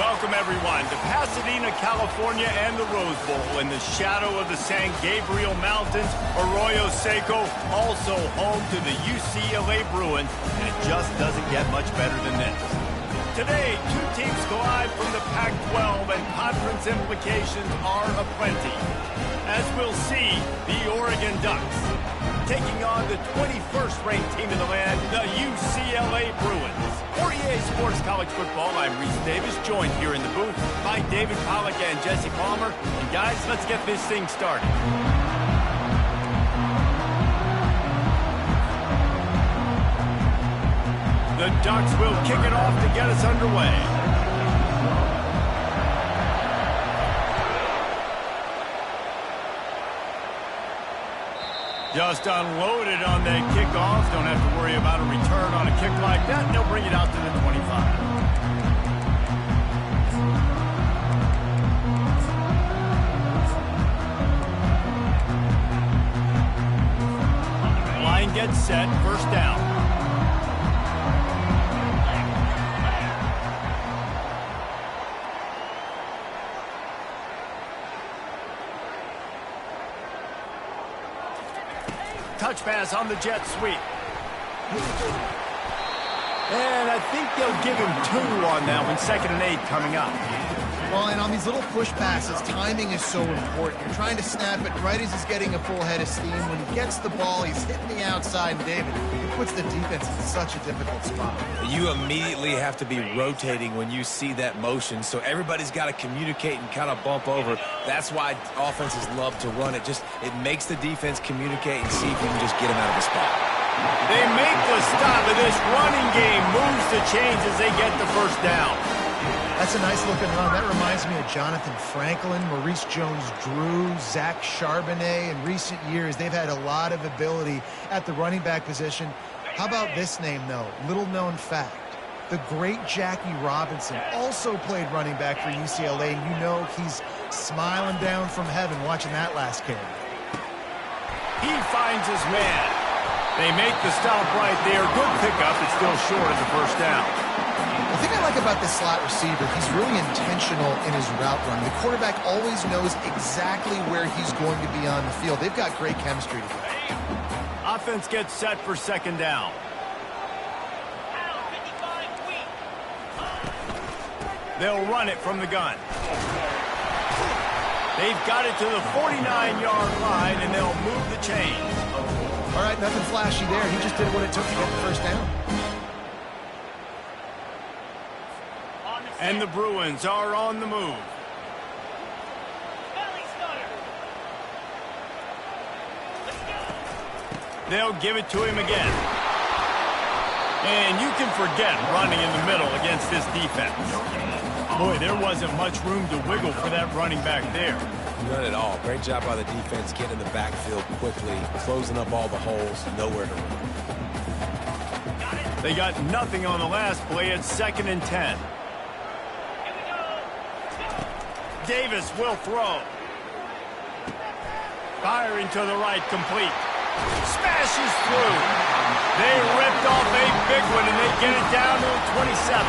Welcome, everyone, to Pasadena, California and the Rose Bowl. In the shadow of the San Gabriel Mountains, Arroyo Seco, also home to the UCLA Bruins, and it just doesn't get much better than this. Today, two teams collide from the Pac-12, and conference implications are aplenty. As we'll see, the Oregon Ducks taking on the 21st ranked team in the land, the UCLA Bruins. For EA Sports College Football, I'm Reese Davis, joined here in the booth by David Pollack and Jesse Palmer. And guys, let's get this thing started. The Ducks will kick it off to get us underway. Just unloaded on that kickoff. Don't have to worry about a return on a kick like that. And they'll bring it out to the 25. Line gets set. First down. Touch pass on the jet sweep. And I think they'll give him 2 on that one. 2nd and 8 coming up. Well, and on these little push passes, timing is so important. You're trying to snap it right as he's getting a full head of steam. When he gets the ball, he's hitting the outside. And David, it puts the defense in such a difficult spot. You immediately have to be rotating when you see that motion, so everybody's got to communicate and kind of bump over. That's why offenses love to run it. It makes the defense communicate and see if you can just get him out of the spot. They make the stop, and this running game moves the chains as they get the first down. That's a nice-looking run. That reminds me of Jonathan Franklin, Maurice Jones-Drew, Zach Charbonnet. In recent years, they've had a lot of ability at the running back position. How about this name, though? Little-known fact. The great Jackie Robinson also played running back for UCLA, and you know he's smiling down from heaven watching that last carry. He finds his man. They make the stop right there. Good pickup. It's still short of the first down. The thing I like about this slot receiver, he's really intentional in his route run. The quarterback always knows exactly where he's going to be on the field. They've got great chemistry together. Offense gets set for 2nd down. They'll run it from the gun. They've got it to the 49-yard line, and they'll move the chains. All right, nothing flashy there. He just did what it took to get the first down. And the Bruins are on the move. They'll give it to him again. And you can forget running in the middle against this defense. Boy, there wasn't much room to wiggle for that running back there. None at all. Great job by the defense getting in the backfield quickly, closing up all the holes, nowhere to run. They got nothing on the last play. It's 2nd and 10. Davis will throw. Firing to the right, complete. Smashes through. They ripped off a big one, and they get it down to 27.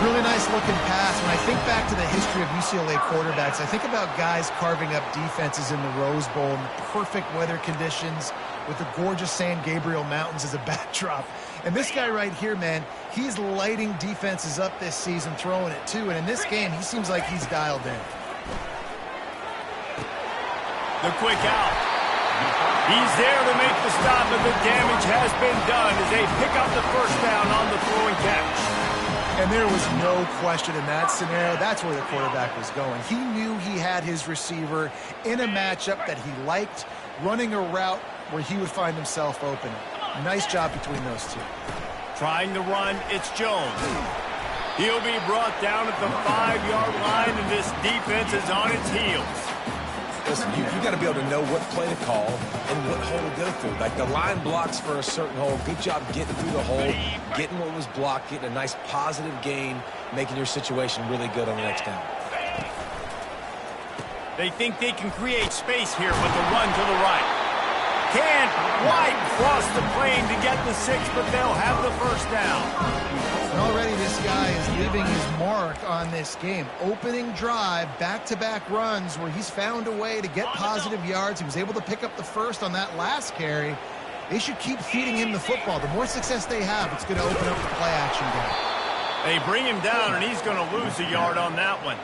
Really nice looking pass. When I think back to the history of UCLA quarterbacks, I think about guys carving up defenses in the Rose Bowl in perfect weather conditions with the gorgeous San Gabriel Mountains as a backdrop. And this guy right here, man, he's lighting defenses up this season, throwing it too. And in this game, he seems like he's dialed in. The quick out. He's there to make the stop, and the damage has been done as they pick up the first down on the throw and catch. And there was no question in that scenario. That's where the quarterback was going. He knew he had his receiver in a matchup that he liked, running a route where he would find himself open. Nice job between those two. Trying to run, it's Jones. He'll be brought down at the 5-yard line, and this defense is on its heels. Listen, you got to be able to know what play to call and what hole to go through. Like the line blocks for a certain hole. Good job getting through the hole, getting what was blocked, getting a nice positive gain, making your situation really good on the next down. They think they can create space here with the run to the right. can't quite cross the plane to get the 6, but they'll have the first down. And already this guy is leaving his mark on this game. Opening drive, back-to-back runs where he's found a way to get positive yards. He was able to pick up the first on that last carry. They should keep feeding him the football. The more success they have, it's going to open up the play-action game. They bring him down, and he's going to lose a yard on that one.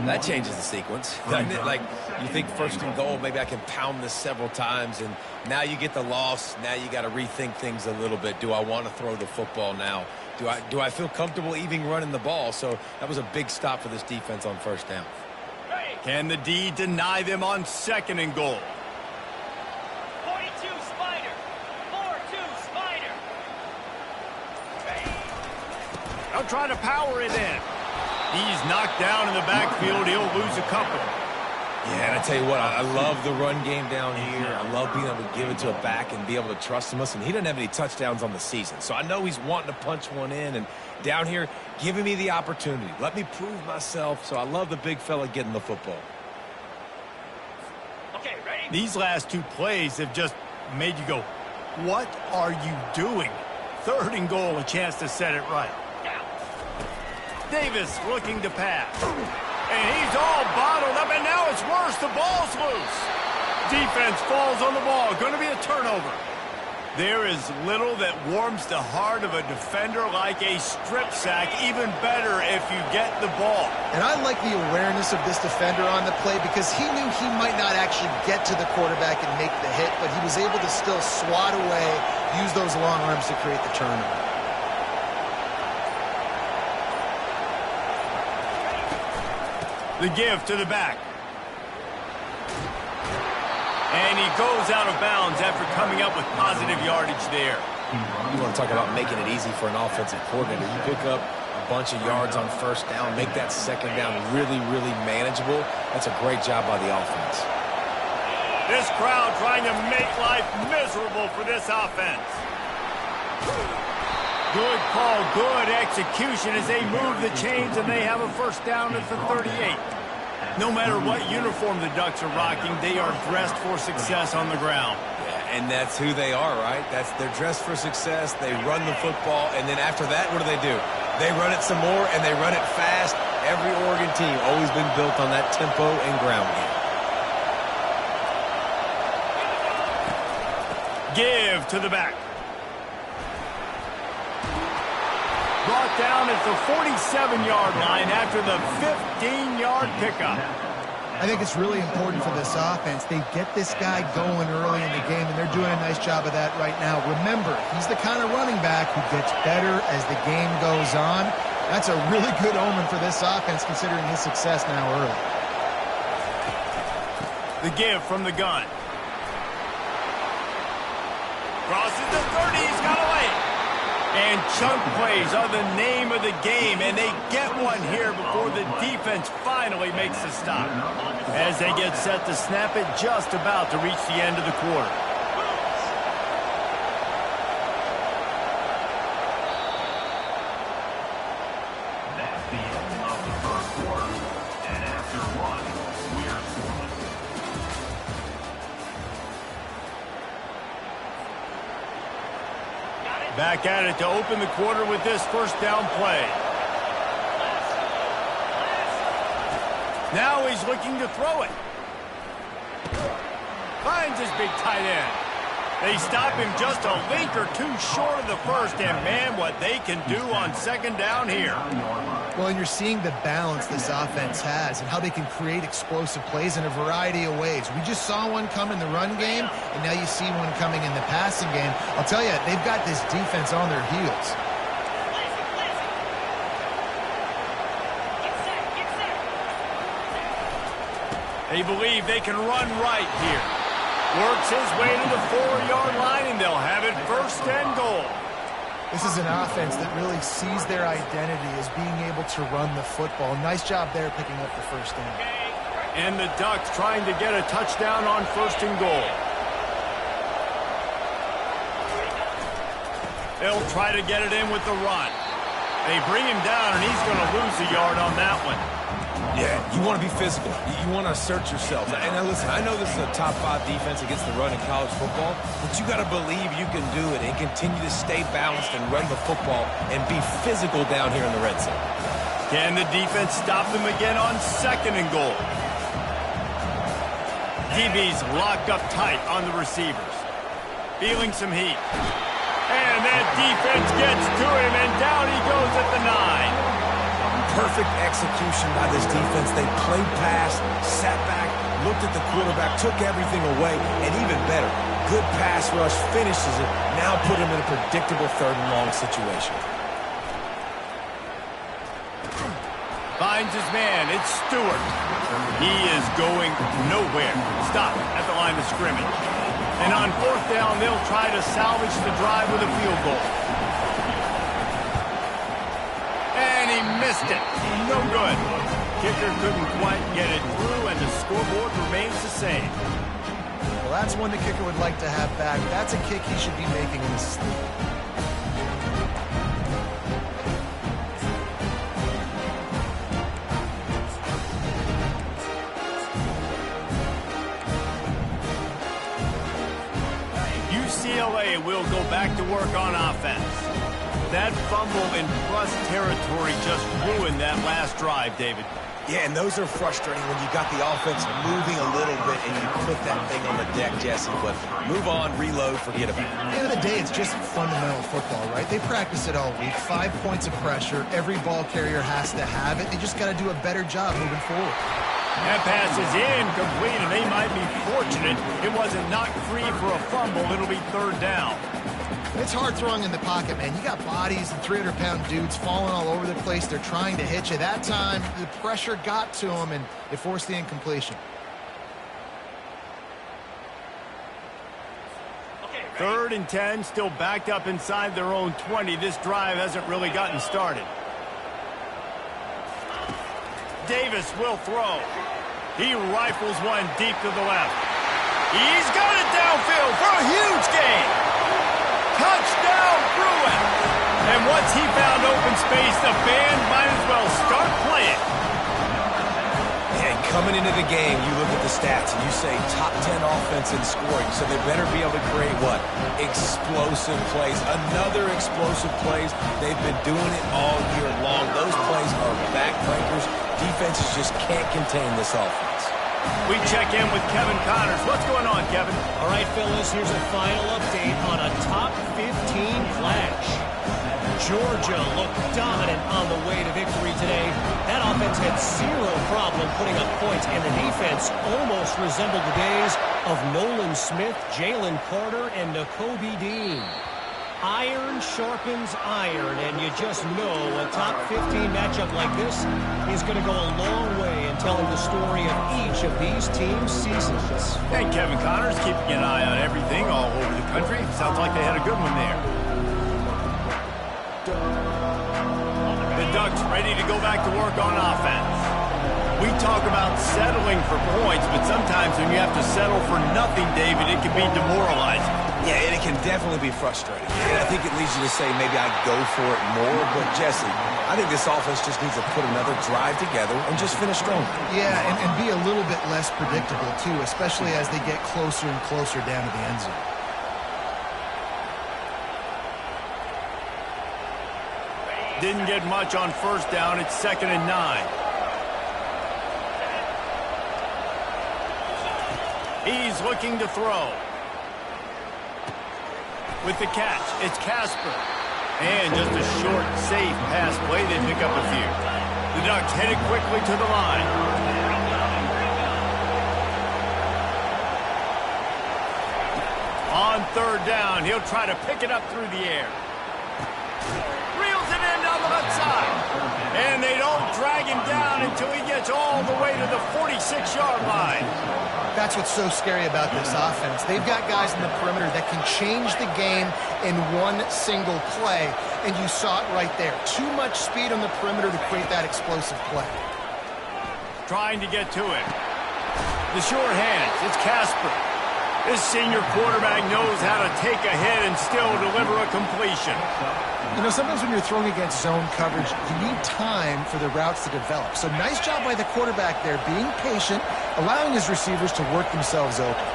That changes the sequence, doesn't it? Like, you think first and goal, maybe I can pound this several times, and now you get the loss. Now you got to rethink things a little bit. Do I want to throw the football now? Do I feel comfortable even running the ball? So that was a big stop for this defense on first down. Can the D deny them on second and goal? 42 Spider. 4-2 Spider. They'll try to power it in. He's knocked down in the backfield. He'll lose a couple. Yeah, and I tell you what, I love the run game down here. I love being able to give it to a back and be able to trust him. Listen, he doesn't have any touchdowns on the season, so I know he's wanting to punch one in. And down here, giving me the opportunity. Let me prove myself, so I love the big fella getting the football. Okay, ready? These last two plays have just made you go, what are you doing? Third and goal, a chance to set it right. Davis looking to pass. And he's all bottled up, and now it's worse. The ball's loose. Defense falls on the ball. Going to be a turnover. There is little that warms the heart of a defender like a strip sack. Even better if you get the ball. And I like the awareness of this defender on the play because he knew he might not actually get to the quarterback and make the hit, but he was able to still swat away, use those long arms to create the turnover. The give to the back. And he goes out of bounds after coming up with positive yardage there. You want to talk about making it easy for an offensive coordinator. You pick up a bunch of yards on first down, make that second down really, really manageable. That's a great job by the offense. This crowd trying to make life miserable for this offense. Good call, good execution as they move the chains and they have a first down at the 38. No matter what uniform the Ducks are rocking, they are dressed for success on the ground. Yeah, and that's who they are, right? They're dressed for success. They run the football, and then after that, what do? They run it some more, and they run it fast. Every Oregon team always been built on that tempo and ground game. Give to the back. Brought down at the 47-yard line after the 15-yard pickup. I think it's really important for this offense. They get this guy going early in the game, and they're doing a nice job of that right now. Remember, he's the kind of running back who gets better as the game goes on. That's a really good omen for this offense, considering his success now early. The give from the gun. Crosses the 30, he's got away. And chunk plays are the name of the game, and they get one here before the defense finally makes the stop. As they get set to snap it, just about to reach the end of the quarter. That's the end of the first quarter, and after one, we're through. Back at it to open the quarter with this first down play. Now he's looking to throw it. Finds his big tight end. They stop him just a link or two short of the first, and man, what they can do on second down here. Well, and you're seeing the balance this offense has and how they can create explosive plays in a variety of ways. We just saw one come in the run game, and now you see one coming in the passing game. I'll tell you, they've got this defense on their heels. They believe they can run right here. Works his way to the 4-yard line, and they'll have it first and goal. This is an offense that really sees their identity as being able to run the football. Nice job there picking up the first down. And the Ducks trying to get a touchdown on first and goal. They'll try to get it in with the run. They bring him down, and he's going to lose a yard on that one. Yeah, you want to be physical. You want to assert yourself. And now listen, I know this is a top 5 defense against the run in college football, but you got to believe you can do it and continue to stay balanced and run the football and be physical down here in the red zone. Can the defense stop them again on 2nd and goal? DB's locked up tight on the receivers. Feeling some heat. And that defense gets to him, and down he goes at the 9. Perfect execution by this defense. They played pass, sat back, looked at the quarterback, took everything away, and even better, good pass rush, finishes it, now put him in a predictable 3rd and long situation. Finds his man. It's Stewart. He is going nowhere. Stop at the line of scrimmage. And on 4th down, they'll try to salvage the drive with a field goal. And he missed it. No good. Kicker couldn't quite get it through, and the scoreboard remains the same. Well, that's one the kicker would like to have back. That's a kick he should be making in his sleep. UCLA will go back to work on offense. That fumble in plus territory just ruined that last drive, David. Yeah, and those are frustrating when you got the offense moving a little bit and you put that thing on the deck, Jesse. But move on, reload, forget about it. At the end of the day, it's just fundamental football, right? They practice it all week. 5 points of pressure. Every ball carrier has to have it. They just got to do a better job moving forward. That pass is incomplete, and they might be fortunate it wasn't knocked free for a fumble. It'll be 3rd down. It's hard throwing in the pocket, man. You got bodies and 300-pound dudes falling all over the place. They're trying to hit you. That time, the pressure got to them, and it forced the incompletion. 3rd and 10, still backed up inside their own 20. This drive hasn't really gotten started. Davis will throw. He rifles one deep to the left. He's got it downfield for a huge gain. Touchdown, Bruins! And once he found open space, the band might as well start playing. And coming into the game, you look at the stats and you say top 10 offense in scoring, so they better be able to create what? Explosive plays. Another explosive plays. They've been doing it all year long. Those plays are backbreakers. Defenses just can't contain this offense. We check in with Kevin Connors. What's going on, Kevin? All right, fellas, here's a final update on a top 15 clash. Georgia looked dominant on the way to victory today. That offense had zero problem putting up points, and the defense almost resembled the days of Nolan Smith, Jalen Carter, and Nakobe Dean. Iron sharpens iron, and you just know a top 15 matchup like this is going to go a long way in telling the story of each of these teams' seasons. And Kevin Connors keeping an eye on everything all over the country. Sounds like they had a good one there. The Ducks ready to go back to work on offense. We talk about settling for points, but sometimes when you have to settle for nothing, David, it can be demoralizing. Yeah, and it can definitely be frustrating. And I think it leads you to say maybe I'd go for it more. But, Jesse, I think this offense just needs to put another drive together and just finish strong. Yeah, and be a little bit less predictable, too, especially as they get closer and closer down to the end zone. Didn't get much on 1st down. It's 2nd and 9. He's looking to throw. With the catch, it's Casper. And just a short, safe pass play. They pick up a few. The Ducks headed quickly to the line. On 3rd down, he'll try to pick it up through the air. Reels it in down the left side. And they don't drag him down until he gets all the way to the 46-yard line. That's what's so scary about this offense. They've got guys in the perimeter that can change the game in one single play, and you saw it right there. Too much speed on the perimeter to create that explosive play. Trying to get to it. The short hands, it's Casper. This senior quarterback knows how to take a hit and still deliver a completion. You know, sometimes when you're throwing against zone coverage, you need time for the routes to develop. So nice job by the quarterback there, being patient, allowing his receivers to work themselves open.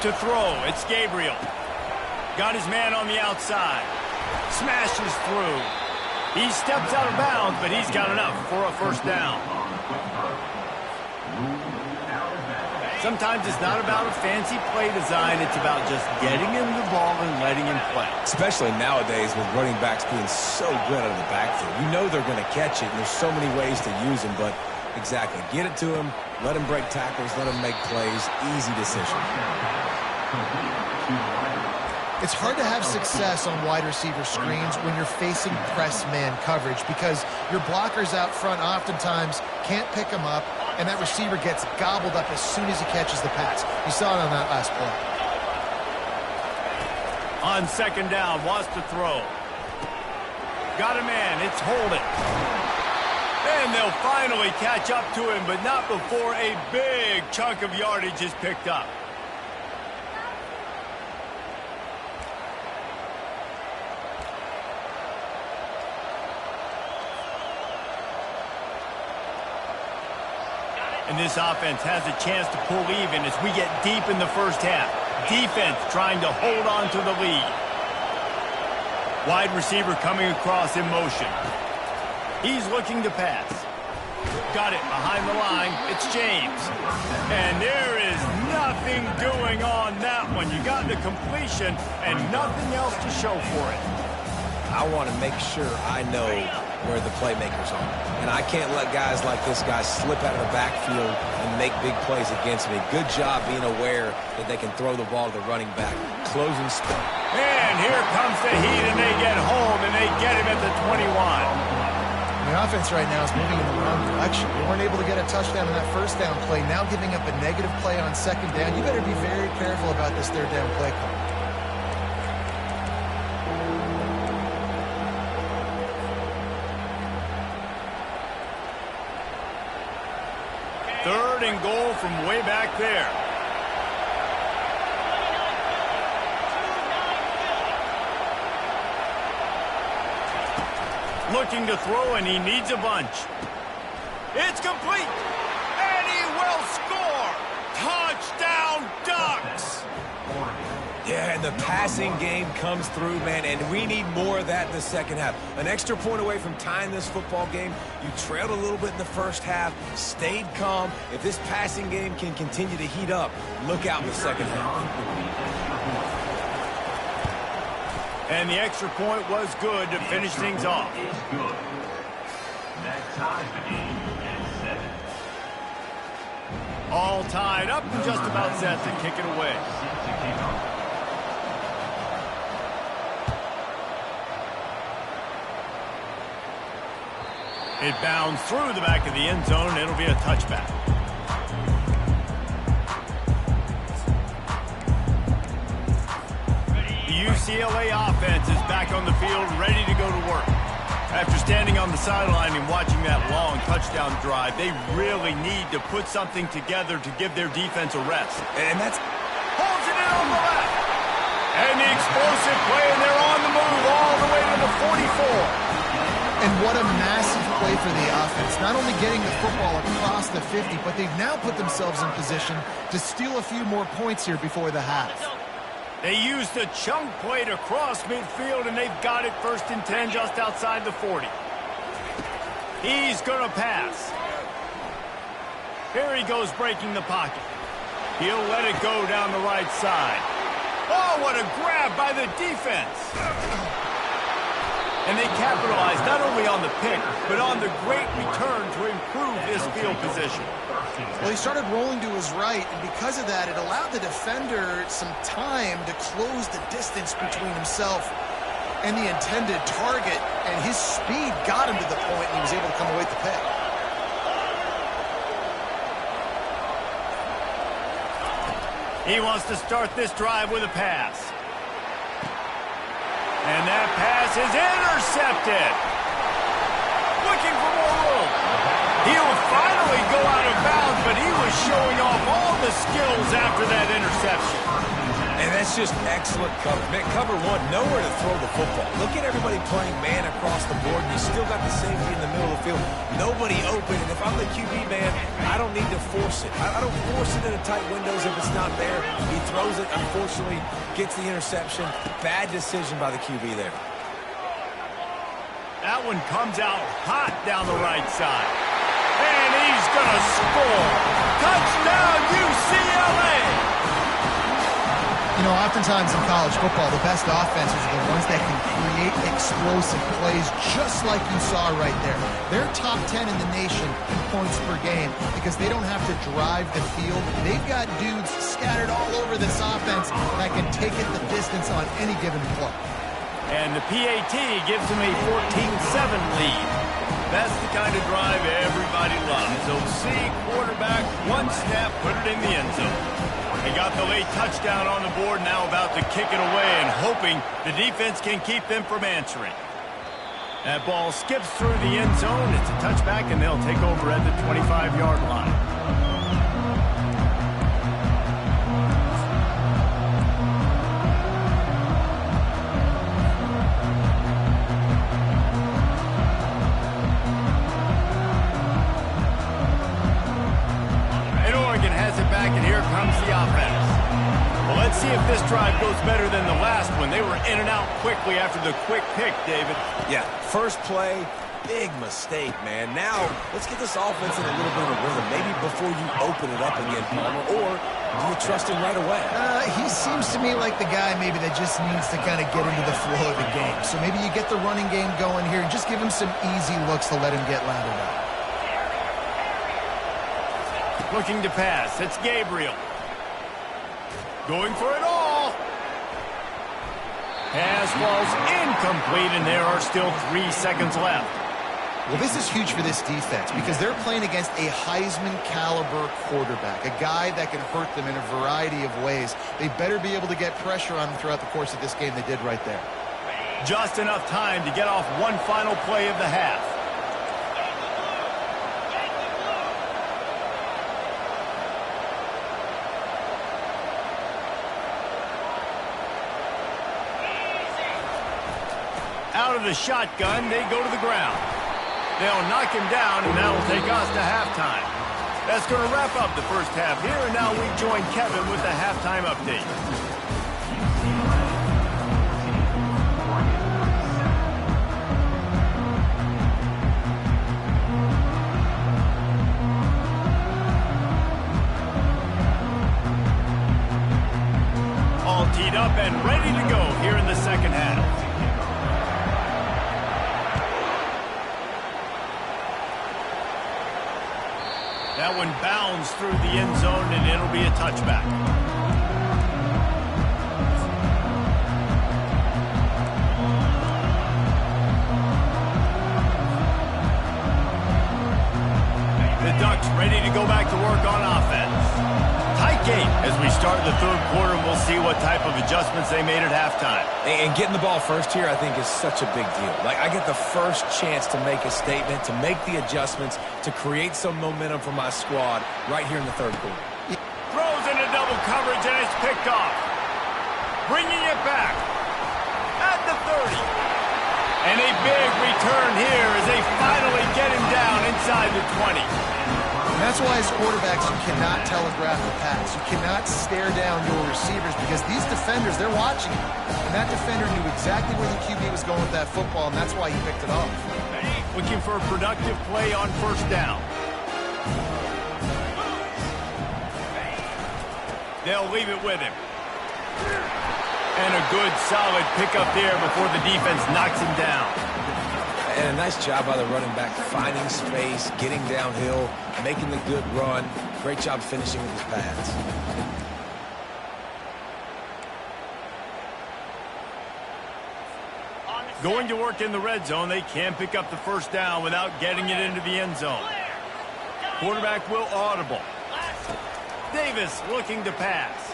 To throw, it's Gabriel. Got his man on the outside. Smashes through. He steps out of bounds, but he's got enough for a first down. Sometimes it's not about a fancy play design. It's about just getting him the ball and letting him play. Especially nowadays with running backs being so good out of the backfield. You know they're going to catch it, and there's so many ways to use them, but exactly. Get it to him, let him break tackles, let him make plays. Easy decision. It's hard to have success on wide receiver screens when you're facing press man coverage because your blockers out front oftentimes can't pick them up, and that receiver gets gobbled up as soon as he catches the pass. You saw it on that last play. On second down, wants to throw. Got a man, it's Holden. And they'll finally catch up to him, but not before a big chunk of yardage is picked up. And this offense has a chance to pull even as we get deep in the first half. Defense trying to hold on to the lead. Wide receiver coming across in motion. He's looking to pass. Got it behind the line. It's James. And there is nothing doing on that one. You got the completion and nothing else to show for it. I want to make sure I know where the playmakers are. And I can't let guys like this guy slip out of the backfield and make big plays against me. Good job being aware that they can throw the ball to the running back. Closing spot. And here comes the heat, and they get home, and they get him at the 21. The offense right now is moving in the wrong direction. They weren't able to get a touchdown on that first down play. Now giving up a negative play on second down. You better be very careful about this third down play call. Third and goal from way back there. Looking to throw, and he needs a bunch. It's complete, and he will score. Touchdown, Ducks. Yeah, and the passing game comes through, man, and we need more of that in the second half. An extra point away from tying this football game. You trailed a little bit in the first half, stayed calm. If this passing game can continue to heat up, look out in the second half. And the extra point was good to finish things off. That ties the game at 7. All tied up and just about set to kick it away. It bounds through the back of the end zone. It'll be a touchback. The UCLA offense is back on the field, ready to go to work. After standing on the sideline and watching that long touchdown drive, they really need to put something together to give their defense a rest. And that's... Holds it in on the left. And the explosive play, and they're on the move all the way to the 44. And what a massive play for the offense. Not only getting the football across the 50, but they've now put themselves in position to steal a few more points here before the half. They used a chunk play to cross midfield, and they've got it first and 10 just outside the 40. He's going to pass. Here he goes breaking the pocket. He'll let it go down the right side. Oh, what a grab by the defense. And they capitalized not only on the pick, but on the great return to improve this field position. Well, he started rolling to his right, and because of that, it allowed the defender some time to close the distance between himself and the intended target, and his speed got him to the point, and he was able to come away with the pick. He wants to start this drive with a pass. And that pass is intercepted. Looking for more room. He'll finally go out of bounds, but he was showing off all the skills after that interception. And that's just excellent cover. Man, cover one, nowhere to throw the football. Look at everybody playing man across the board, and you still got the safety in the middle of the field. Nobody open, and if I'm the QB, man, I don't need to force it. I don't force it into tight windows if it's not there. He throws it, unfortunately, gets the interception. Bad decision by the QB there. That one comes out hot down the right side. And he's going to score. Touchdown, UCLA! You know, oftentimes in college football, the best offenses are the ones that can create explosive plays just like you saw right there. They're top 10 in the nation in points per game because they don't have to drive the field. They've got dudes scattered all over this offense that can take it the distance on any given play. And the PAT gives him a 14-7 lead. That's the kind of drive everybody loves. OC, quarterback, one snap, put it in the end zone. He got the late touchdown on the board, now about to kick it away and hoping the defense can keep them from answering. That ball skips through the end zone. It's a touchback, and they'll take over at the 25-yard line. And here comes the offense. Well, let's see if this drive goes better than the last one. They were in and out quickly after the quick pick, David. Yeah, first play, big mistake, man. Now, let's get this offense in a little bit of a rhythm. Maybe before you open it up again, Palmer, or do you trust him right away? He seems to me like the guy maybe that just needs to kind of get into the flow of the game. So maybe you get the running game going here and just give him some easy looks to let him get lathered up. Looking to pass. It's Gabriel. Going for it all. Pass falls incomplete, and there are still 3 seconds left. Well, this is huge for this defense because they're playing against a Heisman-caliber quarterback, a guy that can hurt them in a variety of ways. They better be able to get pressure on them throughout the course of this game. They did right there. Just enough time to get off one final play of the half. Out of the shotgun, they go to the ground. They'll knock him down, and that'll take us to halftime. That's going to wrap up the first half here, and now we join Kevin with the halftime update. All teed up and ready to go here in the second half. That one bounds through the end zone, and it'll be a touchback. The Ducks ready to go back to work on offense. Tight game as we start the third quarter, and we'll see what type of adjustments they made at halftime. And getting the ball first here, I think, is such a big deal. Like, I get the first chance to make a statement, to make the adjustments, to create some momentum for my squad right here in the third quarter. Throws into double coverage, and it's picked off. Bringing it back at the 30. And a big return here as they finally get him down inside the 20. And that's why as quarterbacks, you cannot telegraph the pass. You cannot stare down your receivers because these defenders, they're watching you. And that defender knew exactly where the QB was going with that football, and that's why he picked it off. Looking for a productive play on first down. They'll leave it with him. And a good, solid pickup there before the defense knocks him down. And a nice job by the running back, finding space, getting downhill, making the good run. Great job finishing with his pads. Going to work in the red zone, they can pick up the first down without getting it into the end zone. Quarterback will audible. Davis looking to pass.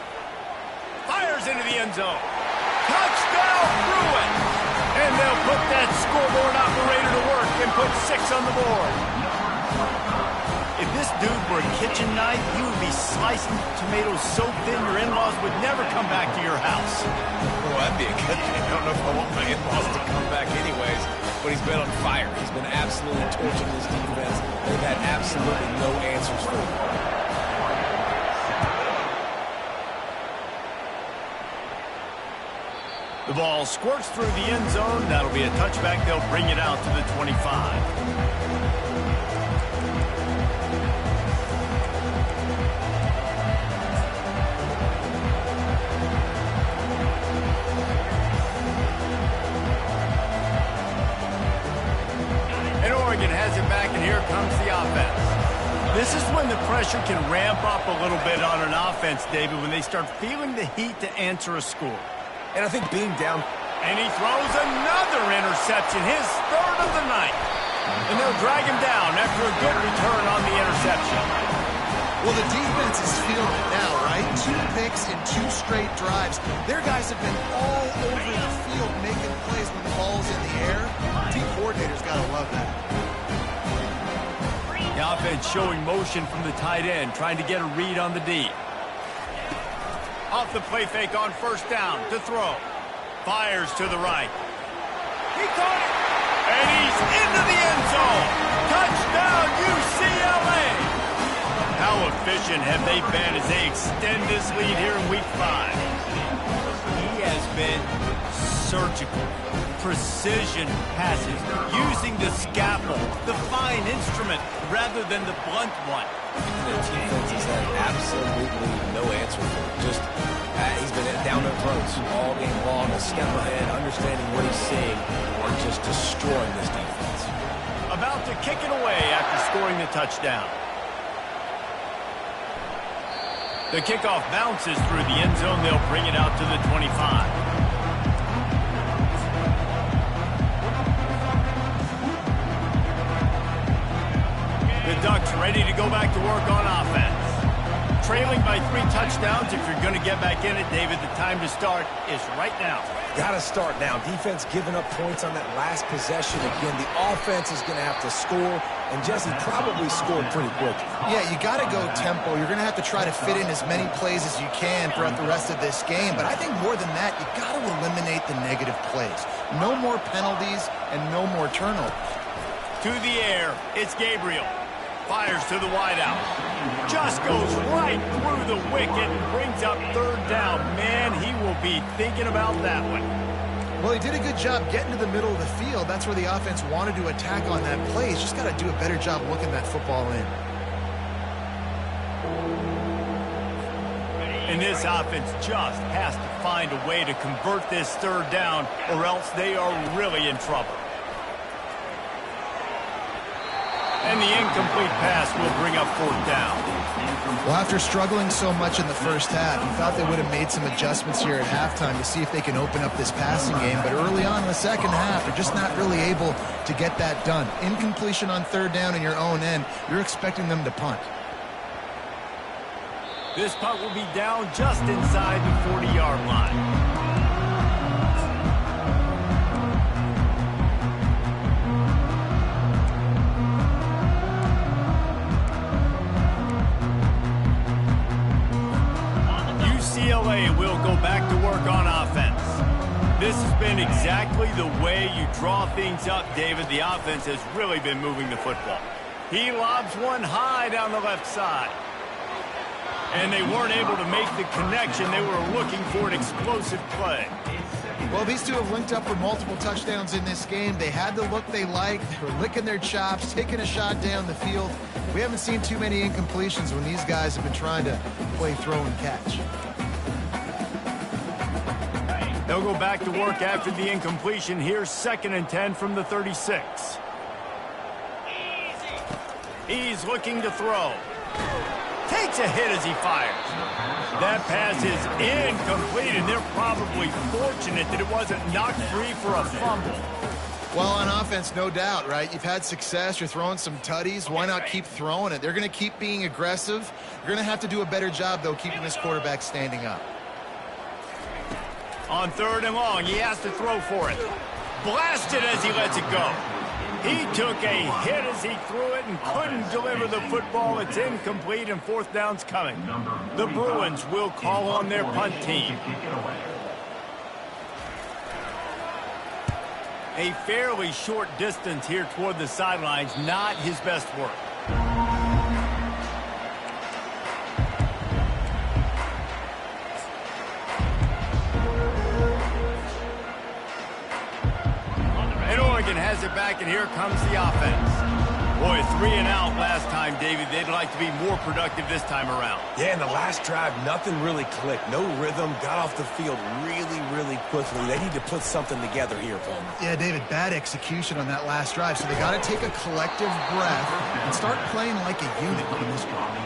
Fires into the end zone. Touchdown, Bruin! And they'll put that scoreboard operator to work and put 6 on the board. this dude were a kitchen knife, you would be slicing tomatoes so thin your in-laws would never come back to your house. Well, that'd be a good thing. I don't know if I want my in-laws to come back anyways, but he's been on fire. He's been absolutely torching this defense. They've had absolutely no answers for him. The ball squirts through the end zone. That'll be a touchback. They'll bring it out to the 25. Has it back, and here comes the offense. This is when the pressure can ramp up a little bit on an offense, David, when they start feeling the heat to answer a score. And I think being down... And he throws another interception, his third of the night. And they'll drag him down after a good return on the interception. Well, the defense is feeling it now, right? 2 picks in 2 straight drives. Their guys have been all over the field making plays when the ball's in the air. Team coordinator's got to love that. The offense showing motion from the tight end, trying to get a read on the D. Off the play fake on first down to throw. Fires to the right. He caught it! And he's into the end zone! Touchdown, UCLA! How efficient have they been as they extend this lead here in Week 5? He has been surgical. Precision passes, using the scalpel, the fine instrument, rather than the blunt one. The defense has had absolutely no answer for him. Just, he's been down their throats all game long, a step ahead, understanding what he's seeing, and just destroying this defense. About to kick it away after scoring the touchdown. The kickoff bounces through the end zone. They'll bring it out to the 25. The Ducks ready to go back to work on offense. Trailing by 3 touchdowns. If you're going to get back in it, David, the time to start is right now. Got to start now. Defense giving up points on that last possession. Again, the offense is going to have to score, and Jesse probably scored pretty quick. Yeah, you got to go tempo. You're going to have to try to fit in as many plays as you can throughout the rest of this game. But I think more than that, you got to eliminate the negative plays. No more penalties and no more turnovers. To the air, it's Gabriel. Fires to the wideout. Just goes right through the wicket and brings up third down. Man, he will be thinking about that one. Well, he did a good job getting to the middle of the field. That's where the offense wanted to attack on that play. He's just got to do a better job looking that football in. And this offense just has to find a way to convert this third down, or else they are really in trouble. And the incomplete pass will bring up fourth down. Well, after struggling so much in the first half, you thought they would have made some adjustments here at halftime to see if they can open up this passing game. But early on in the second half, they're just not really able to get that done. Incompletion on third down in your own end, you're expecting them to punt. This punt will be down just inside the 40-yard line. UCLA will go back to work on offense. This has been exactly the way you draw things up, David. The offense has really been moving the football. He lobs one high down the left side. And they weren't able to make the connection. They were looking for an explosive play. Well, these two have linked up for multiple touchdowns in this game. They had the look they liked. They were licking their chops, taking a shot down the field. We haven't seen too many incompletions when these guys have been trying to play throw and catch. They'll go back to work after the incompletion. Here's 2nd and 10 from the 36. He's looking to throw. Takes a hit as he fires. That pass is incomplete, and they're probably fortunate that it wasn't knocked free for a fumble. Well, on offense, no doubt, right? You've had success. You're throwing some tutties. Why not keep throwing it? They're going to keep being aggressive. You're going to have to do a better job, though, keeping this quarterback standing up. On 3rd and long, he has to throw for it. Blasted as he lets it go. He took a hit as he threw it and couldn't deliver the football. It's incomplete and fourth down's coming. The Bruins will call on their punt team. A fairly short distance here toward the sidelines, not his best work. And Oregon has it back, and here comes the offense. Boy, 3 and out last time, David. They'd like to be more productive this time around. Yeah, in the last drive, nothing really clicked. No rhythm. Got off the field really, really quickly. They need to put something together here, Palmer. Yeah, David, bad execution on that last drive. So they got to take a collective breath and start playing like a unit on this one.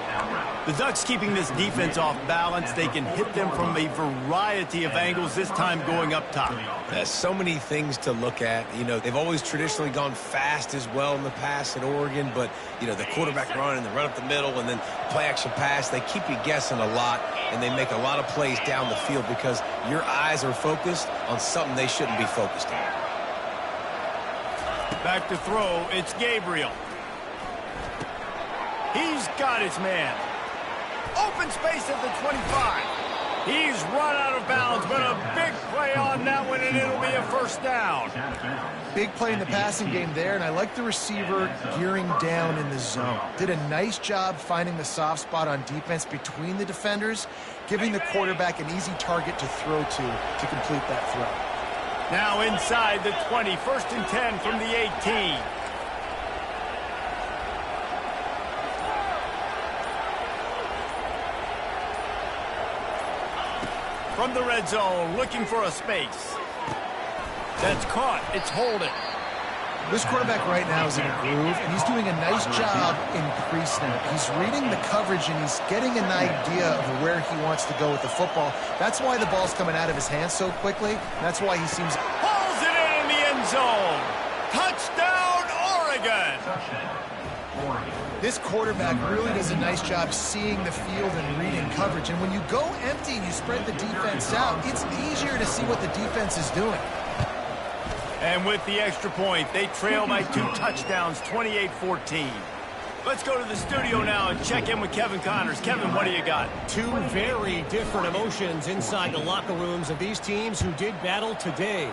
The Ducks keeping this defense off balance. They can hit them from a variety of angles, this time going up top. There's so many things to look at. You know, they've always traditionally gone fast as well in the past at Oregon, but, you know, the quarterback run and the run up the middle and then play-action pass, they keep you guessing a lot, and they make a lot of plays down the field because your eyes are focused on something they shouldn't be focused on. Back to throw, it's Gabriel. He's got his man. Open space at the 25. He's run out of bounds, but a big play on that one, and it'll be a first down. Big play in the passing game there, and I like the receiver gearing down in the zone. Did a nice job finding the soft spot on defense between the defenders, giving the quarterback an easy target to throw to complete that throw. Now inside the 20, 1st and 10 from the 18. From the red zone, looking for a space. That's caught. It's holding. This quarterback right now is in a groove, and he's doing a nice job in pre-snap. He's reading the coverage, and he's getting an idea of where he wants to go with the football. That's why the ball's coming out of his hands so quickly. That's why he seems... Pulls it in the end zone. Touchdown, Oregon. This quarterback really does a nice job seeing the field and reading coverage. And when you go empty and you spread the defense out, it's easier to see what the defense is doing. And with the extra point, they trail by 2 touchdowns, 28-14. Let's go to the studio now and check in with Kevin Connors. Kevin, what do you got? 2 very different emotions inside the locker rooms of these teams who did battle today.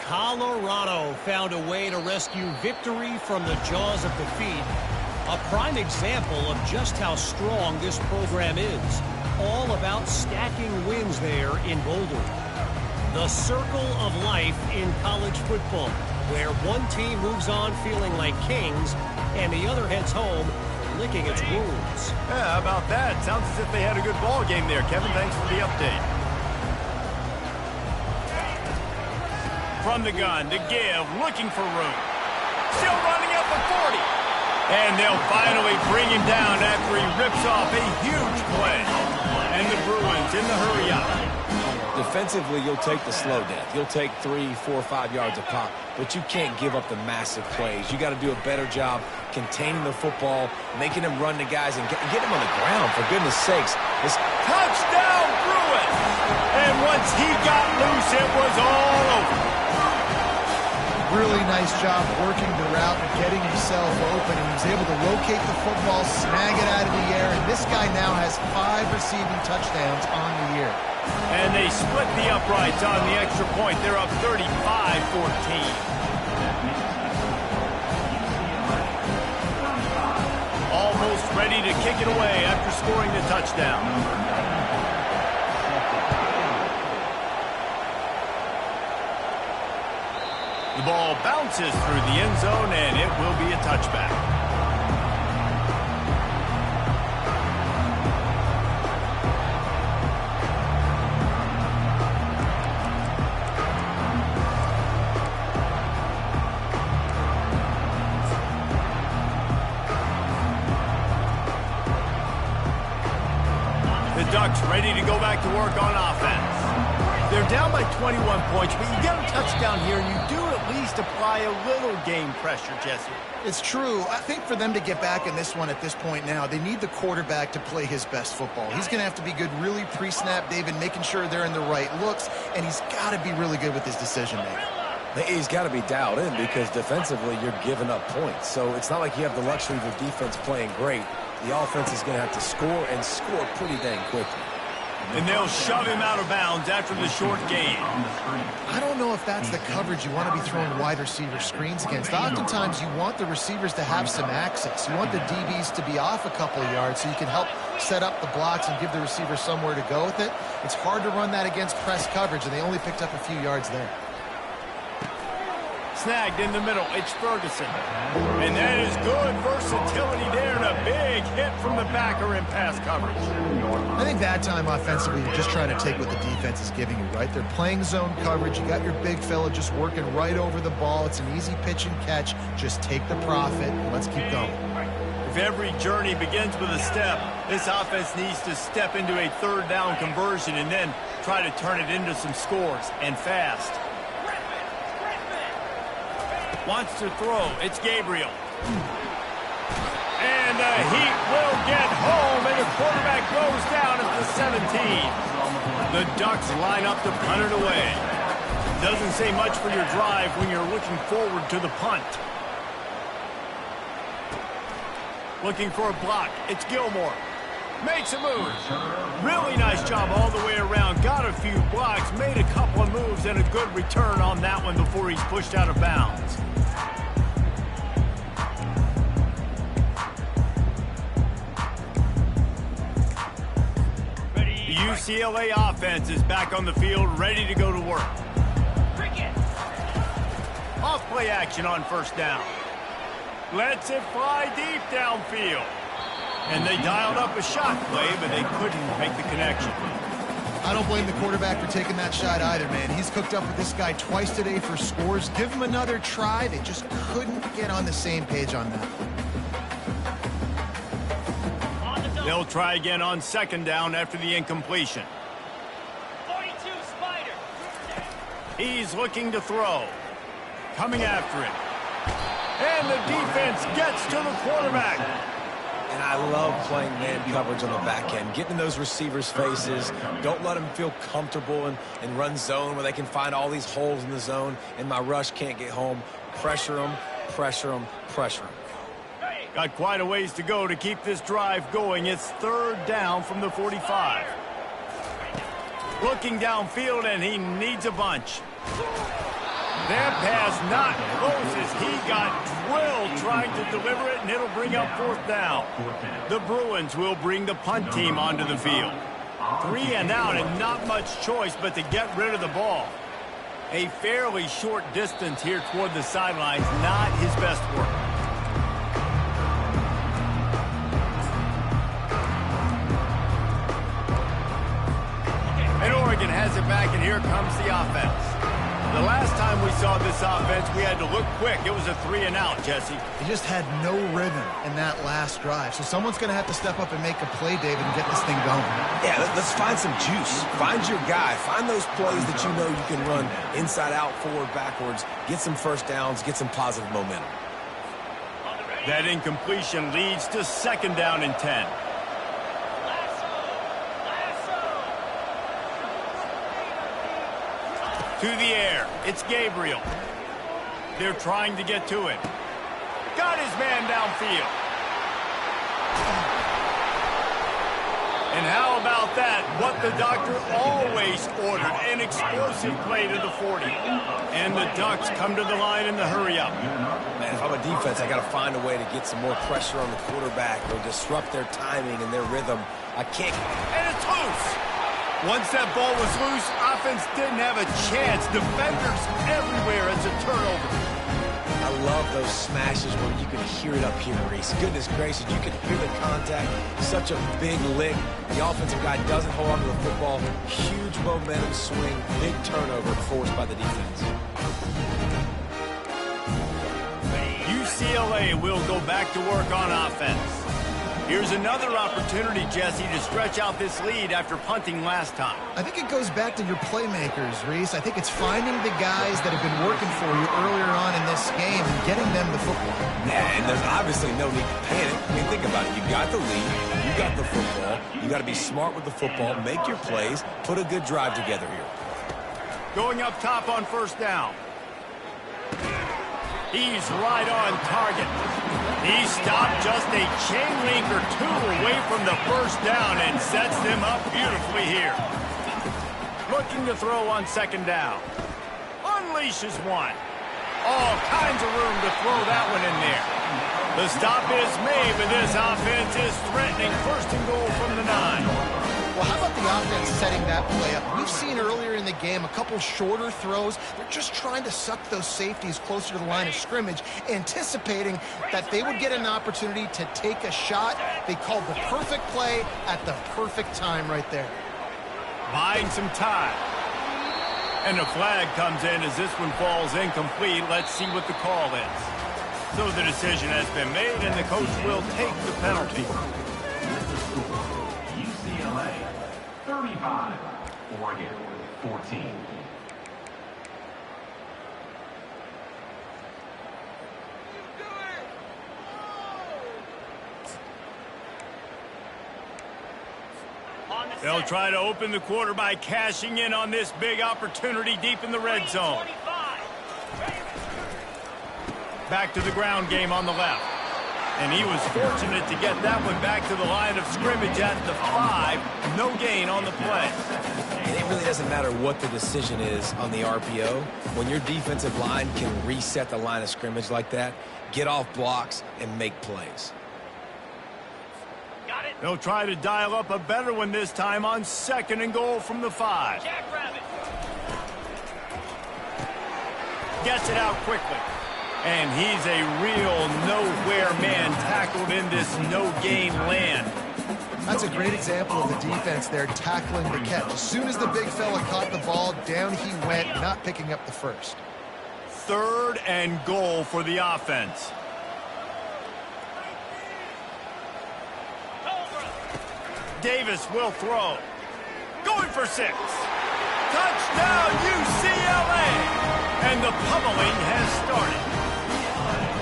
Colorado found a way to rescue victory from the jaws of defeat. A prime example of just how strong this program is. All about stacking wins there in Boulder. The circle of life in college football, where one team moves on feeling like kings and the other heads home licking its wounds. Yeah, how about that? Sounds as if they had a good ball game there. Kevin, thanks for the update. From the gun to give, looking for room. Still running up the 40. And they'll finally bring him down after he rips off a huge play. And the Bruins in the hurry-up. Defensively, you'll take the slow death. You'll take 3, 4, 5 yards a pop, but you can't give up the massive plays. You got to do a better job containing the football, making them run to guys, and get them on the ground, for goodness sakes. This touchdown, Bruins! And once he got loose, it was all over. Really nice job working the route and getting himself open. And he was able to locate the football, snag it out of the air, and this guy now has 5 receiving touchdowns on the year. And they split the uprights on the extra point. They're up 35-14. Almost ready to kick it away after scoring the touchdown. The ball bounces through the end zone, and it will be a touchback. The Ducks ready to go back to work on offense. They're down by 21 points, but you get a touchdown here, and you do at least apply a little game pressure, Jesse. It's true. I think for them to get back in this one at this point now, they need the quarterback to play his best football. He's going to have to be good really pre-snap, David, making sure they're in the right looks, and he's got to be really good with his decision-making. He's got to be dialed in because defensively you're giving up points. So it's not like you have the luxury of the defense playing great. The offense is going to have to score and score pretty dang quickly. And they'll shove him out of bounds after the short gain. I don't know if that's the coverage you want to be throwing wide receiver screens against. Oftentimes you want the receivers to have some access. You want the DBs to be off a couple of yards so you can help set up the blocks and give the receiver somewhere to go with it. It's hard to run that against press coverage, and they only picked up a few yards there. Snagged in the middle, it's Ferguson. And that is good versatility there, and a big hit from the backer in pass coverage. I think that time offensively, you're just trying to take what the defense is giving you, right? They're playing zone coverage. You got your big fella just working right over the ball. It's an easy pitch and catch. Just take the profit, and let's keep going. If every journey begins with a step, this offense needs to step into a third down conversion and then try to turn it into some scores, and fast. Wants to throw. It's Gabriel. And the heat will get home, and the quarterback goes down at the 17. The Ducks line up to punt it away. Doesn't say much for your drive when you're looking forward to the punt. Looking for a block. It's Gilmore. Makes a move. Really nice job all the way around. Got a few blocks, made a couple of moves, and a good return on that one before he's pushed out of bounds. The UCLA offense is back on the field, ready to go to work. Off play action on first down. Lets it fly deep downfield. And they dialed up a shot play, but they couldn't make the connection. I don't blame the quarterback for taking that shot either, man. He's cooked up with this guy twice today for scores. Give him another try. They just couldn't get on the same page on that. They'll try again on second down after the incompletion. 42 Spider. He's looking to throw. Coming after it. And the defense gets to the quarterback. And I love playing man coverage on the back end, getting in those receivers' faces. Don't let them feel comfortable and run zone where they can find all these holes in the zone and my rush can't get home. Pressure them, pressure them, pressure them. Got quite a ways to go to keep this drive going. It's third down from the 45. Looking downfield, and he needs a bunch. That pass not close as he got drilled trying to deliver it, and it'll bring up fourth down. The Bruins will bring the punt team onto the field. 3 and out, and not much choice but to get rid of the ball. A fairly short distance here toward the sidelines, not his best work. And Oregon has it back, and here comes the offense. The last time we saw this offense, we had to look quick. It was a 3 and out, Jesse. He just had no rhythm in that last drive. So someone's going to have to step up and make a play, David, and get this thing going. Yeah, let's find some juice. Find your guy. Find those plays that you know you can run inside out, forward, backwards. Get some first downs. Get some positive momentum. That incompletion leads to second down and 10. To the air. It's Gabriel. They're trying to get to it. Got his man downfield. And how about that? What the doctor always ordered. An explosive play to the 40. And the Ducks come to the line in the hurry up. Man, if I'm a defense, I got to find a way to get some more pressure on the quarterback or disrupt their timing and their rhythm. I can't. And it's loose. Once that ball was loose, offense didn't have a chance. Defenders everywhere. It's a turnover. I love those smashes where you can hear it up here, Reese. Goodness gracious, you can hear the contact. Such a big lick. The offensive guy doesn't hold on to the football. Huge momentum swing. Big turnover forced by the defense. UCLA will go back to work on offense. Here's another opportunity, Jesse, to stretch out this lead after punting last time. I think it goes back to your playmakers, Reese. I think it's finding the guys that have been working for you earlier on in this game and getting them the football. Yeah, and there's obviously no need to panic. I mean, think about it. You got the lead. You got the football. You got to be smart with the football. Make your plays. Put a good drive together here. Going up top on first down. He's right on target. He stopped just a chain link or two away from the first down and sets them up beautifully here. Looking to throw on second down. Unleashes one. All kinds of room to throw that one in there. The stop is made, but this offense is threatening first and goal from the 9. Well, how about the offense setting that play up? We've seen earlier in the game a couple shorter throws. They're just trying to suck those safeties closer to the line of scrimmage, anticipating that they would get an opportunity to take a shot. They called the perfect play at the perfect time right there. Buying some time. And a flag comes in as this one falls incomplete. Let's see what the call is. So the decision has been made, and the coach will take the penalty. UCLA, 35. Oregon, 14. They'll try to open the quarter by cashing in on this big opportunity deep in the red zone. Back to the ground game on the left. And he was fortunate to get that one back to the line of scrimmage at the 5. No gain on the play. And it really doesn't matter what the decision is on the RPO. When your defensive line can reset the line of scrimmage like that, get off blocks and make plays. They'll try to dial up a better one this time on second and goal from the 5. Gets it out quickly. And he's a real nowhere man tackled in this no-gain land. That's a great example of the defense there tackling the catch. As soon as the big fella caught the ball, down he went, not picking up the first. Third and goal for the offense. Davis will throw. Going for 6. Touchdown, UCLA! And the pummeling has started.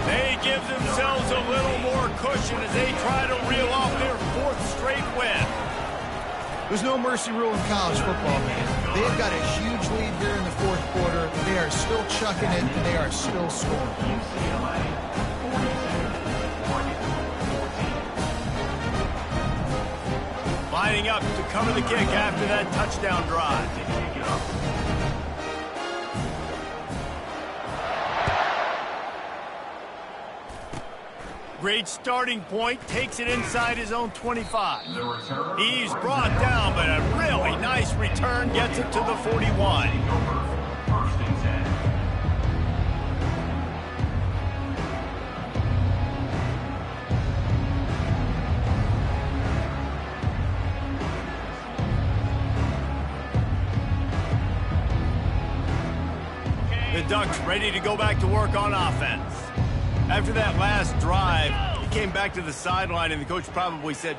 They give themselves a little more cushion as they try to reel off their 4th straight win. There's no mercy rule in college football, man. They've got a huge lead here in the 4th quarter. They are still chucking it, and they are still scoring. UCLA, 42. Oregon, 14. Lining up to cover the kick after that touchdown drive. Great starting point, takes it inside his own 25. He's brought down, but a really nice return gets it to the 41. First and 10. The Ducks ready to go back to work on offense. After that last drive, he came back to the sideline, and the coach probably said,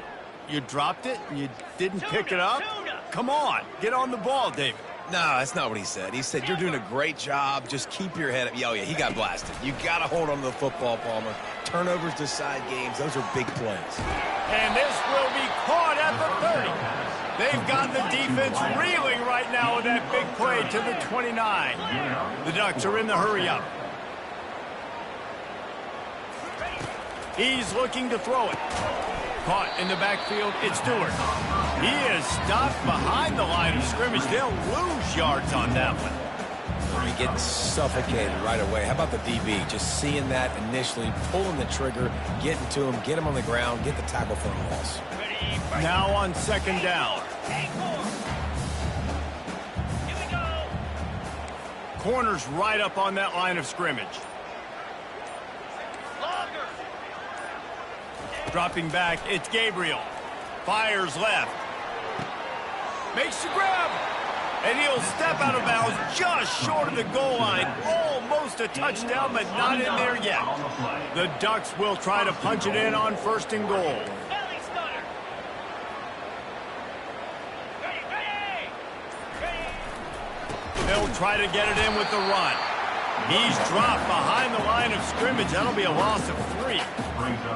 "You dropped it? You didn't pick it up? Come on, get on the ball, David." No, that's not what he said. He said, you're doing a great job. Just keep your head up. Oh, yeah, he got blasted. You got to hold on to the football, Palmer. Turnovers decide games. Those are big plays. And this will be caught at the 30. They've got the defense reeling right now with that big play to the 29. The Ducks are in the hurry-up. He's looking to throw it. Caught in the backfield, it's Stewart. He is stopped behind the line of scrimmage. They'll lose yards on that one. He gets suffocated right away. How about the DB? Just seeing that initially, pulling the trigger, getting to him, get him on the ground, get the tackle for a loss. Now on second down. Corner's right up on that line of scrimmage. Dropping back, it's Gabriel. Fires left. Makes the grab. And he'll step out of bounds just short of the goal line. Almost a touchdown, but not in there yet. The Ducks will try to punch it in on first and goal. They'll try to get it in with the run. He's dropped behind the line of scrimmage. That'll be a loss of 3.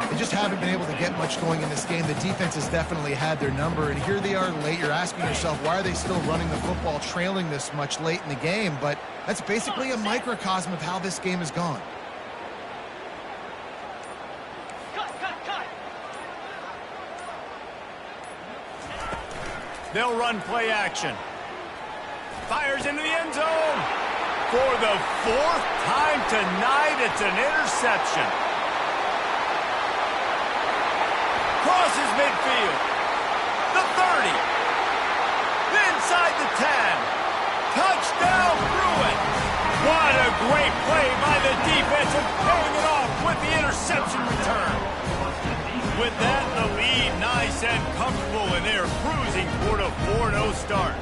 They just haven't been able to get much going in this game. The defense has definitely had their number, and here they are late. You're asking yourself, why are they still running the football, trailing this much late in the game? But that's basically a microcosm of how this game has gone. They'll run play action. Fires into the end zone. For the 4th time tonight, it's an interception. Crosses midfield. The 30. Inside the 10. Touchdown Bruin. What a great play by the defense and paying it off with the interception return. With that in the lead, nice and comfortable, and they're cruising toward a 4-0 start.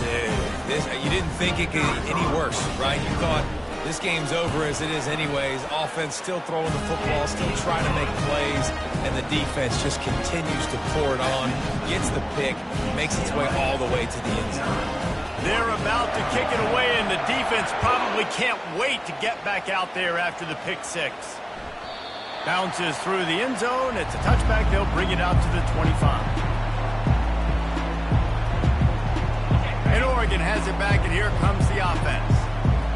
Dude, you didn't think it could get any worse, right? You thought this game's over as it is anyways. Offense still throwing the football, still trying to make plays, and the defense just continues to pour it on, gets the pick, makes its way all the way to the end zone. They're about to kick it away, and the defense probably can't wait to get back out there after the pick 6. Bounces through the end zone. It's a touchback. They'll bring it out to the 25. And Oregon has it back, and here comes the offense.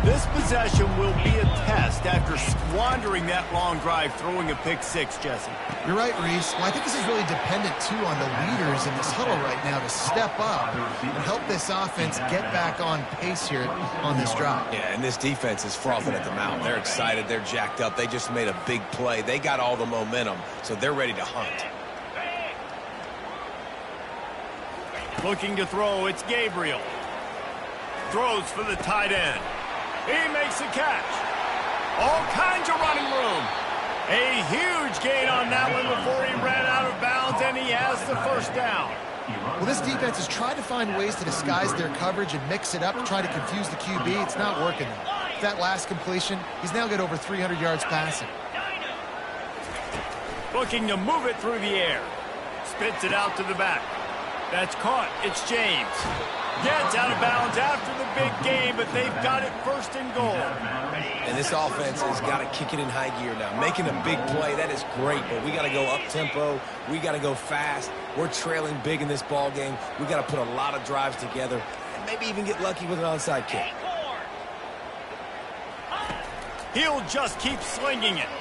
This possession will be a test after squandering that long drive, throwing a pick 6, Jesse. You're right, Reese. Well, I think this is really dependent, too, on the leaders in this huddle right now to step up and help this offense get back on pace here on this drive. Yeah, and this defense is frothing at the mouth. They're excited. They're jacked up. They just made a big play. They got all the momentum, so they're ready to hunt. Looking to throw, it's Gabriel. Throws for the tight end. He makes a catch. All kinds of running room. A huge gain on that one before he ran out of bounds, and he has the first down. Well, this defense has tried to find ways to disguise their coverage and mix it up to try to confuse the QB. It's not working. With that last completion, he's now got over 300 yards passing. Looking to move it through the air. Spits it out to the back. That's caught. It's James. Gets out of bounds after the big game, but they've got it 1st and goal. And this offense has got to kick it in high gear now. Making a big play, that is great, but we got to go up-tempo. We got to go fast. We're trailing big in this ball game. We got to put a lot of drives together and maybe even get lucky with an onside kick. He'll just keep slinging it.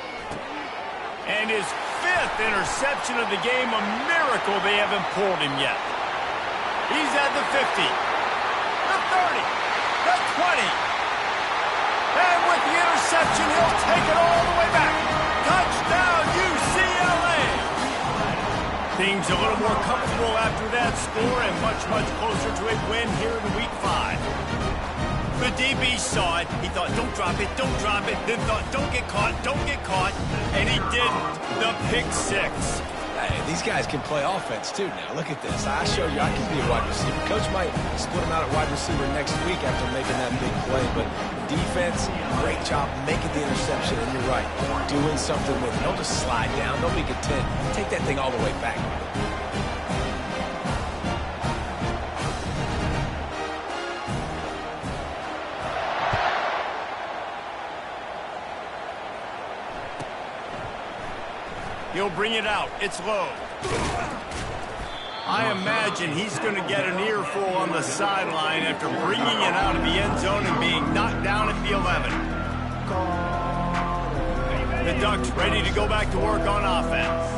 And his 5th interception of the game, a miracle they haven't pulled him yet. He's at the 50, the 30, the 20. And with the interception, he'll take it all the way back. Touchdown, UCLA. Things a little more comfortable after that score and much, much closer to a win here in Week 5. The DB saw it. He thought, don't drop it, don't drop it. Then thought, don't get caught, don't get caught. And he didn't. The pick 6. Hey, these guys can play offense, too, now. Look at this. I showed you I can be a wide receiver. Coach might split him out at wide receiver next week after making that big play. But defense, great job making the interception. And you're right, doing something with it. Don't just slide down. Don't be content. Take that thing all the way back. He'll bring it out. It's low. I imagine he's going to get an earful on the sideline after bringing it out of the end zone and being knocked down at the 11. The Ducks ready to go back to work on offense.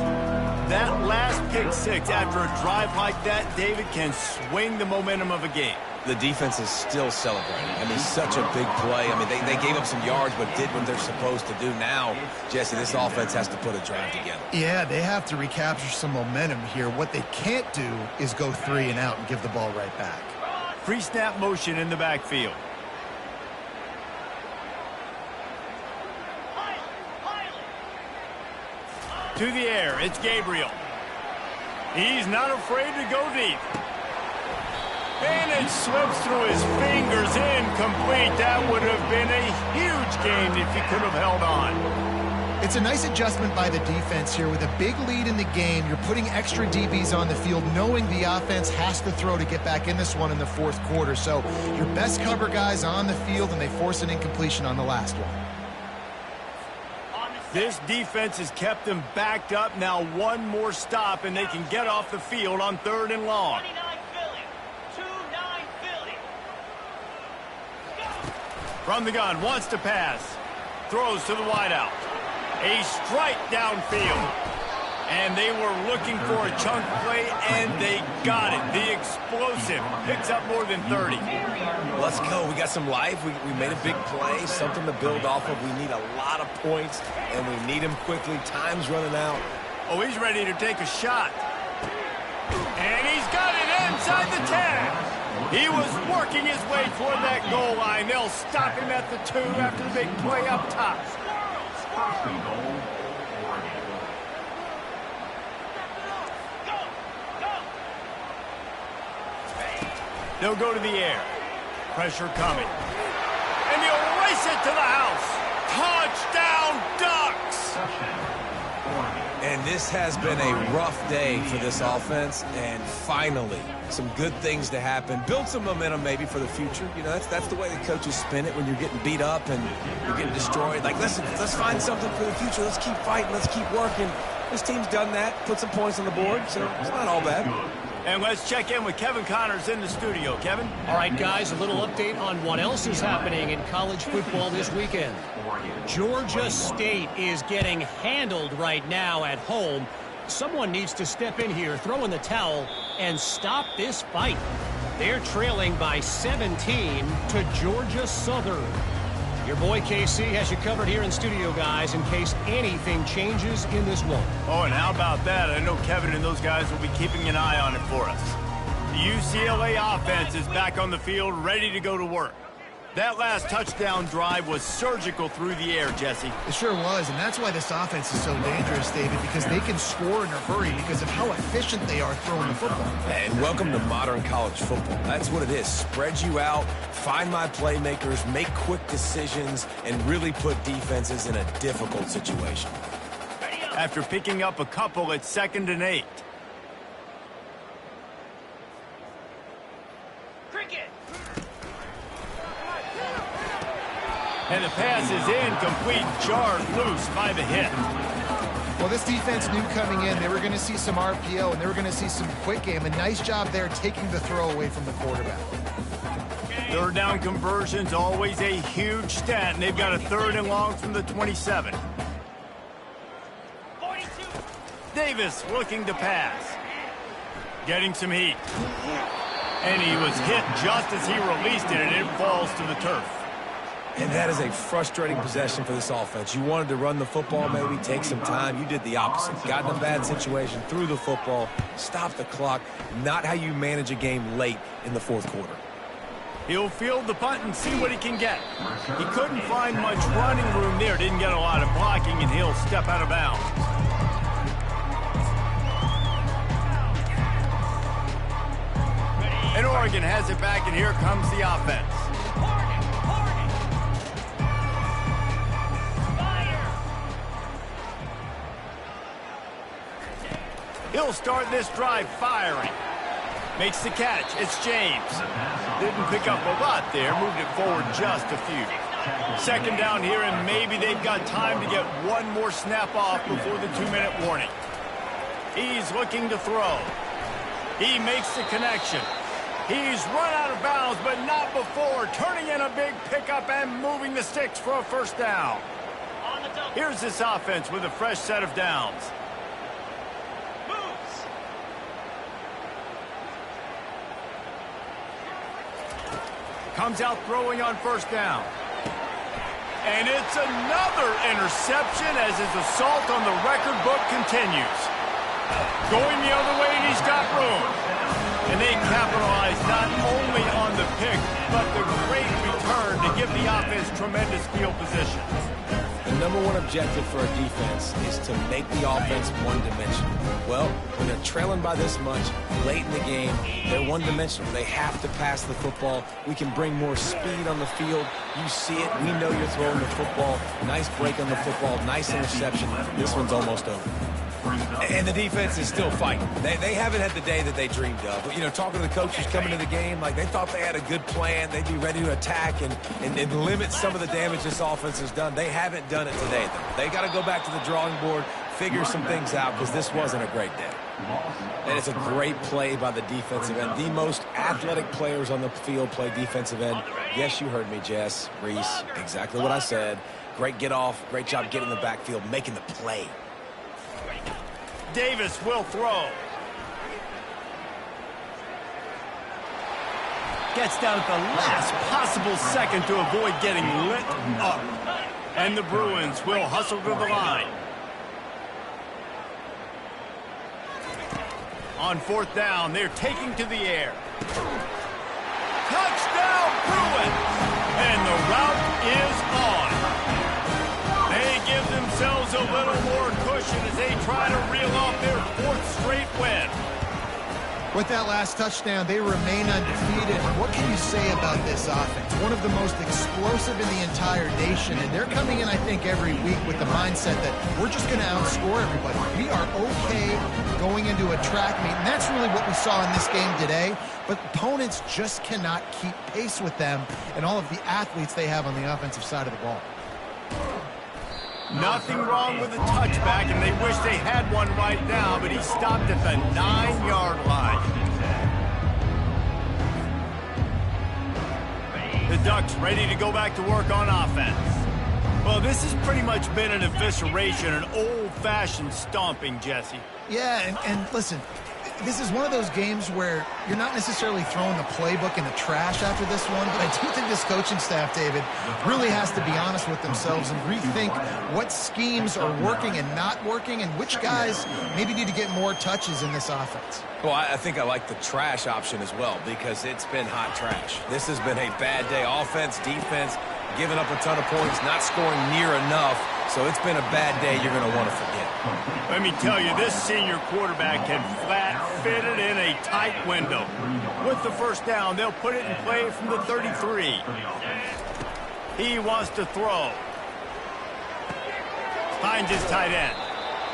That last pick 6 after a drive like that, David, can swing the momentum of a game. The defense is still celebrating. I mean, such a big play. I mean, they gave up some yards, but did what they're supposed to do. Now, Jesse, this offense has to put a drive together. Yeah, they have to recapture some momentum here. What they can't do is go 3 and out and give the ball right back. Pre-snap motion in the backfield. To the air, it's Gabriel. He's not afraid to go deep. And it slips through his fingers, incomplete. That would have been a huge gain if he could have held on. It's a nice adjustment by the defense here. With a big lead in the game, you're putting extra DBs on the field, knowing the offense has to throw to get back in this one in the fourth quarter. So your best cover guys on the field, and they force an incompletion on the last one. This defense has kept them backed up. Now one more stop, and they can get off the field on 3rd and long. 29 Philly. 2-9 Philly. From the gun, wants to pass. Throws to the wideout. A strike downfield. And they were looking for a chunk play, and they got it. The explosive picks up more than 30. Let's go. We got some life. We made a big play, something to build off of. We need a lot of points, and we need them quickly. Time's running out. Oh, he's ready to take a shot. And he's got it inside the 10. He was working his way toward that goal line. They'll stop him at the 2 after the big play up top. First and goal, Oregon. They'll go to the air. Pressure coming. And he'll race it to the house. Touchdown, Ducks! And this has been a rough day for this offense, and finally, some good things to happen. Build some momentum maybe for the future. You know, that's the way the coaches spin it when you're getting beat up and you're getting destroyed. Like, listen, let's find something for the future. Let's keep fighting. Let's keep working. This team's done that, put some points on the board, so it's not all bad. And let's check in with Kevin Connors in the studio. Kevin? All right, guys, a little update on what else is happening in college football this weekend. Georgia State is getting handled right now at home. Someone needs to step in here, throw in the towel, and stop this fight. They're trailing by 17 to Georgia Southern. Your boy KC has you covered here in studio, guys, in case anything changes in this one. Oh, and how about that? I know Kevin and those guys will be keeping an eye on it for us. The UCLA offense is back on the field, ready to go to work. That last touchdown drive was surgical through the air, Jesse. It sure was, and that's why this offense is so dangerous, David, because they can score in a hurry because of how efficient they are throwing the football. And welcome to modern college football. That's what it is. Spread you out, find my playmakers, make quick decisions, and really put defenses in a difficult situation. After picking up a couple at 2nd and 8. And the pass is incomplete, jarred loose by the hit. Well, this defense knew coming in they were going to see some RPO and they were going to see some quick game. A nice job there taking the throw away from the quarterback. 3rd down conversion's always a huge stat, and they've got a 3rd and long from the 27. 42. Davis looking to pass. Getting some heat. And he was hit just as he released it, and it falls to the turf. And that is a frustrating possession for this offense. You wanted to run the football, maybe take some time. You did the opposite. Got in a bad situation, threw the football, stopped the clock. Not how you manage a game late in the fourth quarter. He'll field the punt and see what he can get. He couldn't find much running room there. Didn't get a lot of blocking, and he'll step out of bounds. And Oregon has it back, and here comes the offense. He'll start this drive firing. Makes the catch. It's James. Didn't pick up a lot there. Moved it forward just a few. 2nd down here, and maybe they've got time to get one more snap off before the 2-minute warning. He's looking to throw. He makes the connection. He's run out of bounds, but not before. Turning in a big pickup and moving the sticks for a 1st down. Here's this offense with a fresh set of downs. Comes out throwing on 1st down. And it's another interception as his assault on the record book continues. Going the other way, and he's got room. And they capitalize not only on the pick, but the great return to give the offense tremendous field position. The number one objective for a defense is to make the offense one-dimensional. Well, when they're trailing by this much late in the game, they're one-dimensional. They have to pass the football. We can bring more speed on the field. You see it. We know you're throwing the football. Nice break on the football. Nice interception. This one's almost over. And the defense is still fighting. They haven't had the day that they dreamed of. But, you know, talking to the coaches coming to the game, like they thought they had a good plan. They'd be ready to attack and limit some of the damage this offense has done. They haven't done it today, though. They got to go back to the drawing board, figure some things out, because this wasn't a great day. And it's a great play by the defensive end. The most athletic players on the field play defensive end. Yes, you heard me, Jess, Reese. Exactly what I said. Great get off. Great job getting in the backfield, making the play. Davis will throw. Gets down at the last possible second to avoid getting lit up. And the Bruins will hustle to the line. On fourth down, they're taking to the air. Touchdown, Bruins! And the route is on. They give themselves a little more cushion as they try to reel off their fourth straight win. With that last touchdown, they remain undefeated. What can you say about this offense? One of the most explosive in the entire nation, and they're coming in, I think, every week with the mindset that we're just going to outscore everybody. We are okay going into a track meet, and that's really what we saw in this game today. But opponents just cannot keep pace with them and all of the athletes they have on the offensive side of the ball. Nothing wrong with the touchback, and they wish they had one right now, but he stopped at the 9-yard line. The Ducks ready to go back to work on offense. Well, this has pretty much been an evisceration, an old-fashioned stomping, Jesse. Yeah, and listen, this is one of those games where you're not necessarily throwing the playbook in the trash after this one, but I do think this coaching staff, David, really has to be honest with themselves and rethink what schemes are working and not working and which guys maybe need to get more touches in this offense. Well, I think I like the trash option as well because it's been hot trash. This has been a bad day. Offense, defense, giving up a ton of points, not scoring near enough. So it's been a bad day you're going to want to forget. Let me tell you, this senior quarterback can flat fit it in a tight window. With the first down, they'll put it in play from the 33. He wants to throw. Finds his tight end.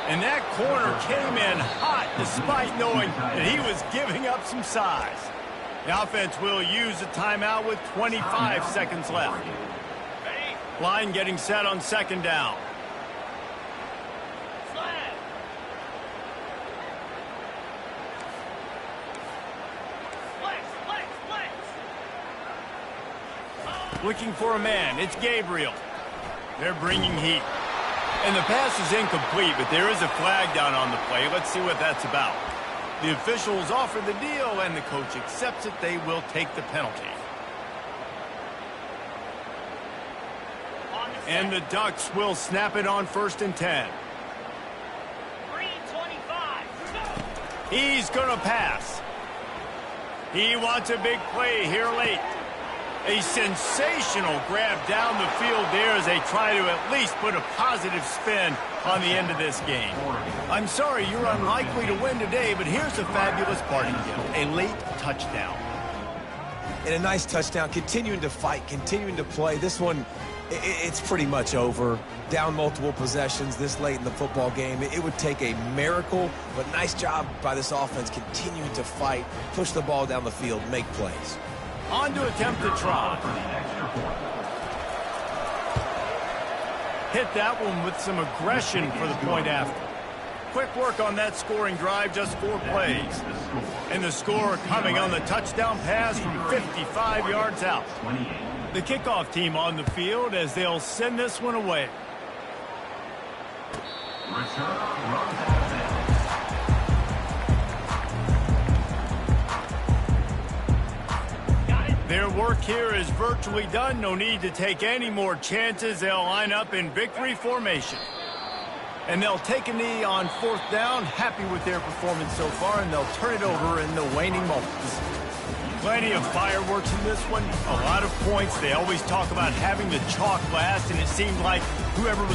And that corner came in hot despite knowing that he was giving up some size. The offense will use a timeout with 25 seconds left. Line getting set on second down. Looking for a man. It's Gabriel. They're bringing heat. And the pass is incomplete, but there is a flag down on the play. Let's see what that's about. The officials offer the deal, and the coach accepts it. They will take the penalty. And the Ducks will snap it on 1st and 10. 3:25. He's going to pass. He wants a big play here late. A sensational grab down the field there as they try to at least put a positive spin on the end of this game. I'm sorry, you're unlikely to win today, but here's a fabulous parting gift. A late touchdown. And a nice touchdown, continuing to fight, continuing to play. This one, it's pretty much over. Down multiple possessions this late in the football game. It would take a miracle, but nice job by this offense continuing to fight, push the ball down the field, make plays. On to attempt to try. Hit that one with some aggression for the point after. Quick work on that scoring drive, just 4 plays. And the score coming on the touchdown pass from 55 yards out. The kickoff team on the field as they'll send this one away. Their work here is virtually done. No need to take any more chances. They'll line up in victory formation. And they'll take a knee on 4th down. Happy with their performance so far, and they'll turn it over in the waning moments. Plenty of fireworks in this one. A lot of points. They always talk about having the chalk last, and it seemed like whoever was